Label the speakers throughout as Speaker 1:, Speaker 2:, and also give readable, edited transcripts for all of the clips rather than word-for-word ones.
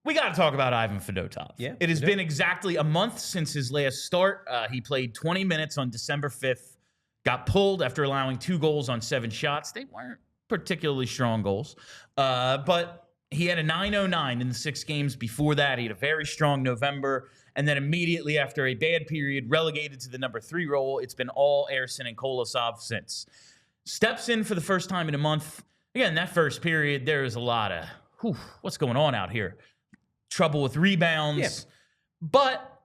Speaker 1: We got to talk about Ivan Fedotov.
Speaker 2: Yeah,
Speaker 1: it has been exactly a month since his last start. He played 20 minutes on December 5th, got pulled after allowing 2 goals on 7 shots. They weren't particularly strong goals, but he had a .909 in the 6 games before that. He had a very strong November, and then immediately after a bad period, relegated to the number 3 role. It's been all Ersson and Kolosov since. Steps in for the first time in a month. Again, that first period, there was a lot of, what's going on out here? Trouble with rebounds. Yeah. But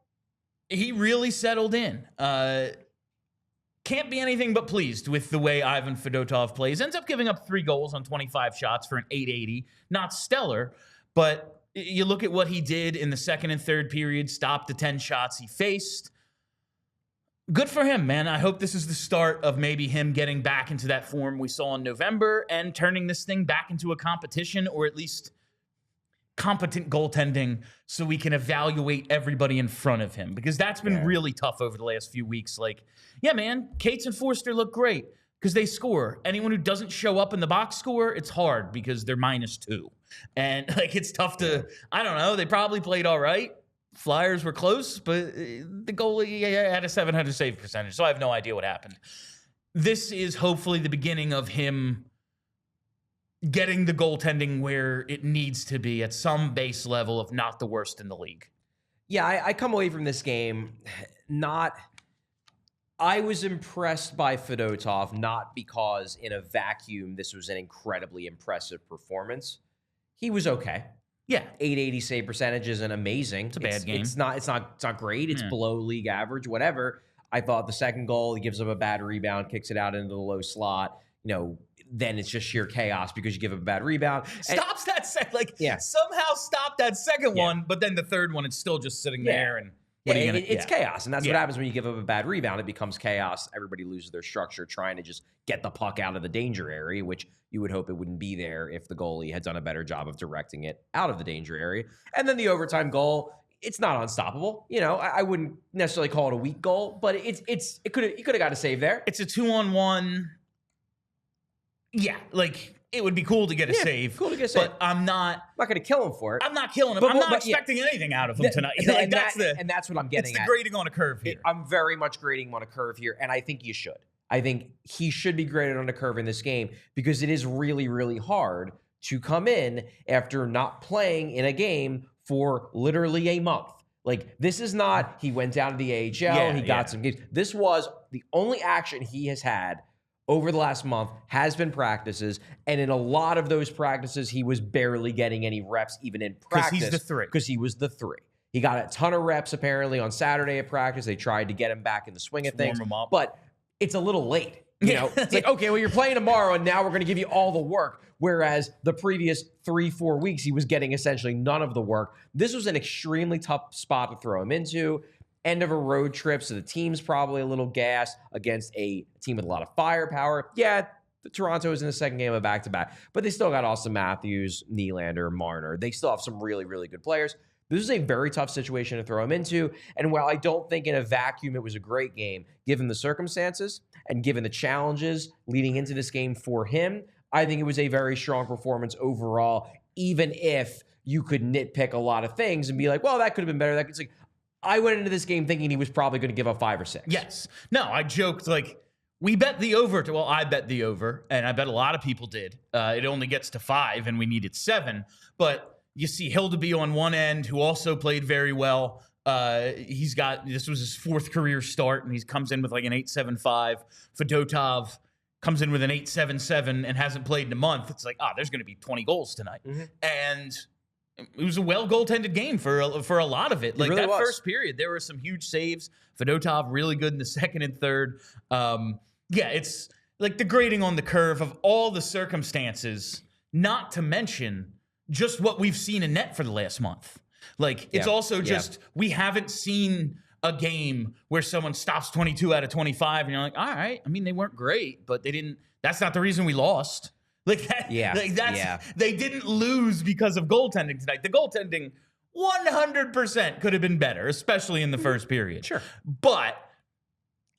Speaker 1: he really settled in. Can't be anything but pleased with the way Ivan Fedotov plays. Ends up giving up 3 goals on 25 shots for an .880. Not stellar, but you look at what he did in the second and third period, stopped the 10 shots he faced. Good for him, man. I hope this is the start of maybe him getting back into that form we saw in November and turning this thing back into a competition, or at least competent goaltending, so we can evaluate everybody in front of him, because that's been really tough over the last few weeks. Like, yeah, man, Cates and Forster look great because they score. Anyone who doesn't show up in the box score, it's hard because they're -2. And like, it's tough to, I don't know, they probably played all right. Flyers were close, but the goalie had a .700 save percentage, so I have no idea what happened. This is hopefully the beginning of him getting the goaltending where it needs to be at some base level, if not the worst in the league.
Speaker 2: Yeah, I come away from this game I was impressed by Fedotov, not because in a vacuum this was an incredibly impressive performance. He was okay.
Speaker 1: Yeah,
Speaker 2: .880 save percentage isn't amazing.
Speaker 1: It's a bad game.
Speaker 2: It's not great. It's below league average, whatever. I thought the second goal, he gives up a bad rebound, kicks it out into the low slot. Then it's just sheer chaos because you give up a bad rebound.
Speaker 1: Stops that second, somehow stop that second one, but then the third one, it's still just sitting there. And
Speaker 2: it's chaos, and that's what happens when you give up a bad rebound. It becomes chaos. Everybody loses their structure trying to just get the puck out of the danger area, which you would hope it wouldn't be there if the goalie had done a better job of directing it out of the danger area. And then the overtime goal, it's not unstoppable. I wouldn't necessarily call it a weak goal, but he could have got a save there.
Speaker 1: It's a 2-on-1. Yeah, like, it would be cool to get a save.
Speaker 2: Cool to get a save.
Speaker 1: But I'm not
Speaker 2: going to kill him for it.
Speaker 1: I'm not killing him. I'm not expecting anything out of him tonight.
Speaker 2: And that's what I'm getting at.
Speaker 1: It's the grading on a curve here.
Speaker 2: I'm very much grading him on a curve here, and I think you should. I think he should be graded on a curve in this game because it is really, really hard to come in after not playing in a game for literally a month. Like, this is not, he went down to the AHL, he got some games. This was the only action he has had over the last month has been practices, and in a lot of those practices, he was barely getting any reps, even in practice.
Speaker 1: Because he's the 3.
Speaker 2: Because he was the 3. He got a ton of reps, apparently, on Saturday at practice. They tried to get him back in the swing of things, but it's a little late. It's like, okay, well, you're playing tomorrow, and now we're going to give you all the work, whereas the previous 3-4 weeks, he was getting essentially none of the work. This was an extremely tough spot to throw him into. End of a road trip, so the team's probably a little gassed against a team with a lot of firepower. Yeah, the Toronto is in the second game of back-to-back, but they still got Austin Matthews, Nylander, Marner. They still have some really, really good players. This is a very tough situation to throw him into, and while I don't think in a vacuum it was a great game, given the circumstances and given the challenges leading into this game for him, I think it was a very strong performance overall, even if you could nitpick a lot of things and be like, well, that could have been better. It's like, I went into this game thinking he was probably going to give up 5 or 6.
Speaker 1: Yes. No, I joked, like, we bet the over. Well, I bet the over, and I bet a lot of people did. It only gets to 5, and we needed 7. But you see Hildeby on one end, who also played very well. This was his 4th career start, and he comes in with like an 8.75. Fedotov comes in with an 8.77 and hasn't played in a month. It's like, there's going to be 20 goals tonight. And it was a well-goaltended game for a lot of it. Like, really, that first period, there were some huge saves. Fedotov really good in the second and third. It's like the grading on the curve of all the circumstances, not to mention just what we've seen in net for the last month. Like, it's also just, we haven't seen a game where someone stops 22 out of 25, and you're like, all right, I mean, they weren't great, but that's not the reason we lost. Like that, they didn't lose because of goaltending tonight. The goaltending 100% could have been better, especially in the first period.
Speaker 2: Sure.
Speaker 1: But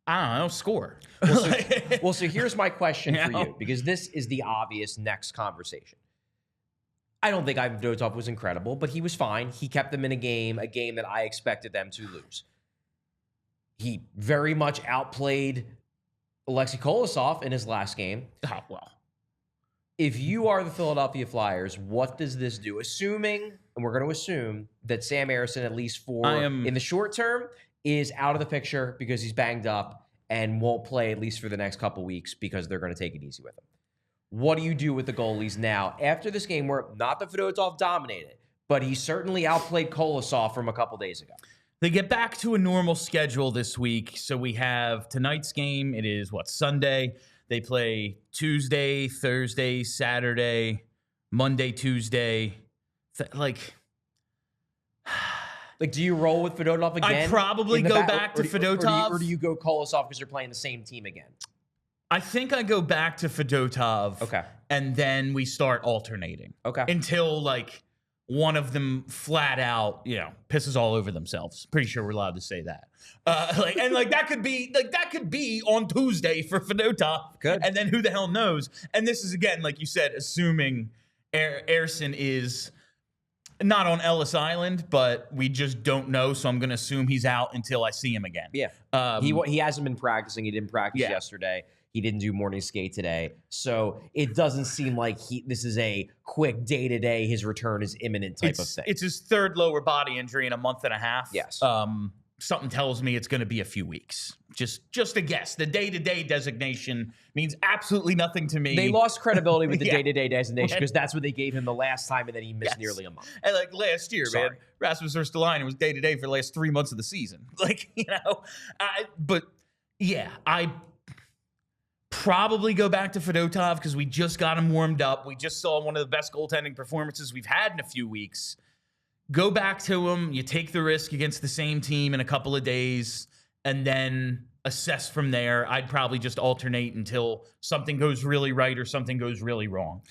Speaker 1: I don't know, score.
Speaker 2: So here's my question for you, because this is the obvious next conversation. I don't think Ivan Fedotov was incredible, but he was fine. He kept them in a game that I expected them to lose. He very much outplayed Aleksei Kolosov in his last game.
Speaker 1: Oh, well.
Speaker 2: If you are the Philadelphia Flyers, what does this do? Assuming, and we're going to assume, that Sam Ersson, at least in the short term, is out of the picture because he's banged up and won't play at least for the next couple weeks because they're going to take it easy with him. What do you do with the goalies now after this game where not that Fedotov dominated, but he certainly outplayed Kolosov from a couple days ago?
Speaker 1: They get back to a normal schedule this week. So we have tonight's game. It is, Sunday? They play Tuesday, Thursday, Saturday, Monday, Tuesday.
Speaker 2: Do you roll with Fedotov again?
Speaker 1: I'd probably go back to Fedotov.
Speaker 2: Or do you go Kolosov because they're playing the same team again?
Speaker 1: I think I go back to Fedotov.
Speaker 2: Okay.
Speaker 1: And then we start alternating. Okay. Until, one of them flat out, pisses all over themselves. Pretty sure we're allowed to say that. That could be on Tuesday for Fedotov.
Speaker 2: Good.
Speaker 1: And then who the hell knows? And this is, again, like you said, assuming Ersson is not on Ellis Island, but we just don't know. So I'm going to assume he's out until I see him again.
Speaker 2: Yeah. He hasn't been practicing. He didn't practice yesterday. He didn't do morning skate today. So it doesn't seem like this is a quick day-to-day, his return is imminent type of thing.
Speaker 1: It's his third lower body injury in a month and a half.
Speaker 2: Yes.
Speaker 1: Something tells me it's going to be a few weeks. Just a guess. The day-to-day designation means absolutely nothing to me.
Speaker 2: They lost credibility with the day-to-day destinations because that's what they gave him the last time, and then he missed nearly a month.
Speaker 1: And like last year, man, Rasmus Ristolainen was day-to-day for the last 3 months of the season. Like, you know, but yeah, I probably go back to Fedotov because we just got him warmed up. We just saw one of the best goaltending performances we've had in a few weeks. Go back to him. You take the risk against the same team in a couple of days, and then assess from there. I'd probably just alternate until something goes really right or something goes really wrong.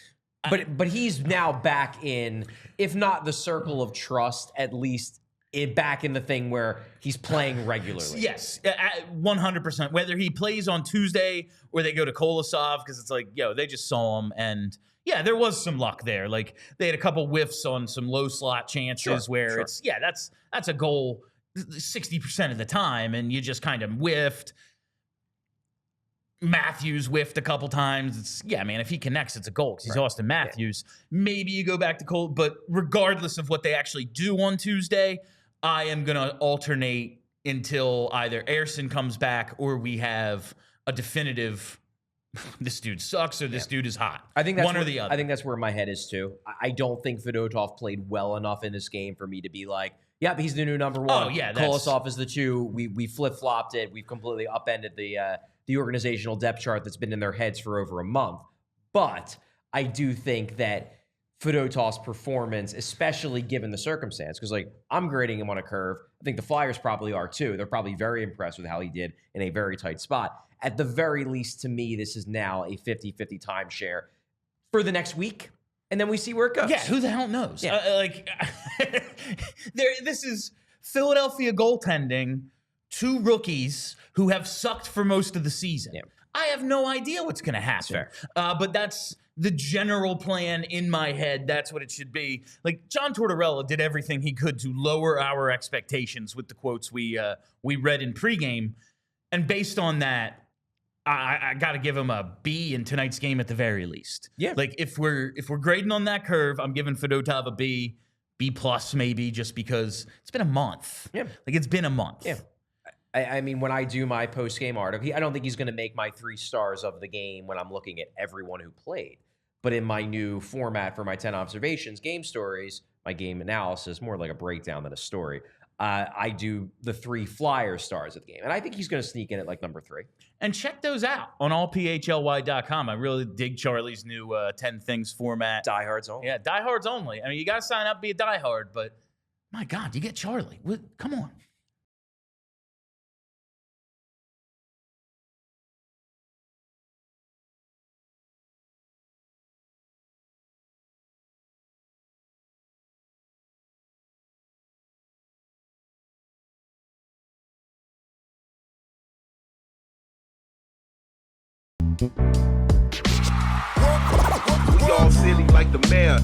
Speaker 2: But he's now back in, if not the circle of trust, at least back in the thing where he's playing regularly.
Speaker 1: Yes, 100%. Whether he plays on Tuesday or they go to Kolosov, because it's like, they just saw him, and yeah, there was some luck there. Like they had a couple whiffs on some low slot chances where it's that's a goal 60% of the time, and you just kind of whiffed. Matthews whiffed a couple times. It's, man, if he connects, it's a goal because he's Austin Matthews. Yeah. Maybe you go back to Cole, but regardless of what they actually do on Tuesday, I am going to alternate until either Ersson comes back or we have a definitive this dude sucks or this dude is hot.
Speaker 2: I think that's
Speaker 1: one or the other.
Speaker 2: I think that's where my head is too. I don't think Fedotov played well enough in this game for me to be like, yeah, he's the new number one.
Speaker 1: Oh, yeah.
Speaker 2: Kolosov is the two. We flip-flopped it. We've completely upended the organizational depth chart that's been in their heads for over a month. But I do think that Fedotov's performance, especially given the circumstance, because I'm grading him on a curve. I think the Flyers probably are too. They're probably very impressed with how he did in a very tight spot. At the very least, to me, this is now a 50-50 timeshare for the next week, and then we see where it goes.
Speaker 1: Yeah, who the hell knows?
Speaker 2: Yeah.
Speaker 1: This is Philadelphia goaltending, two rookies who have sucked for most of the season. Yeah. I have no idea what's going to happen. But that's the general plan in my head. That's what it should be. Like, John Tortorella did everything he could to lower our expectations with the quotes we read in pregame, and based on that, I got to give him a B in tonight's game at the very least. Yeah. Like if we're grading on that curve, I'm giving Fedotov a B plus maybe, just because it's been a month. Yeah. Like it's been a month.
Speaker 2: Yeah. I mean, when I do my post-game article, I don't think he's going to make my 3 stars of the game when I'm looking at everyone who played. But in my new format for my 10 observations, game stories, my game analysis, more like a breakdown than a story, I do the 3 Flyer stars of the game. And I think he's going to sneak in at number 3.
Speaker 1: And check those out on allphly.com. I really dig Charlie's new 10 things format.
Speaker 2: Diehards only.
Speaker 1: Yeah, diehards only. I mean, you got to sign up, be a diehard, but my God, you get Charlie. Come on.
Speaker 3: We all silly like the mayor.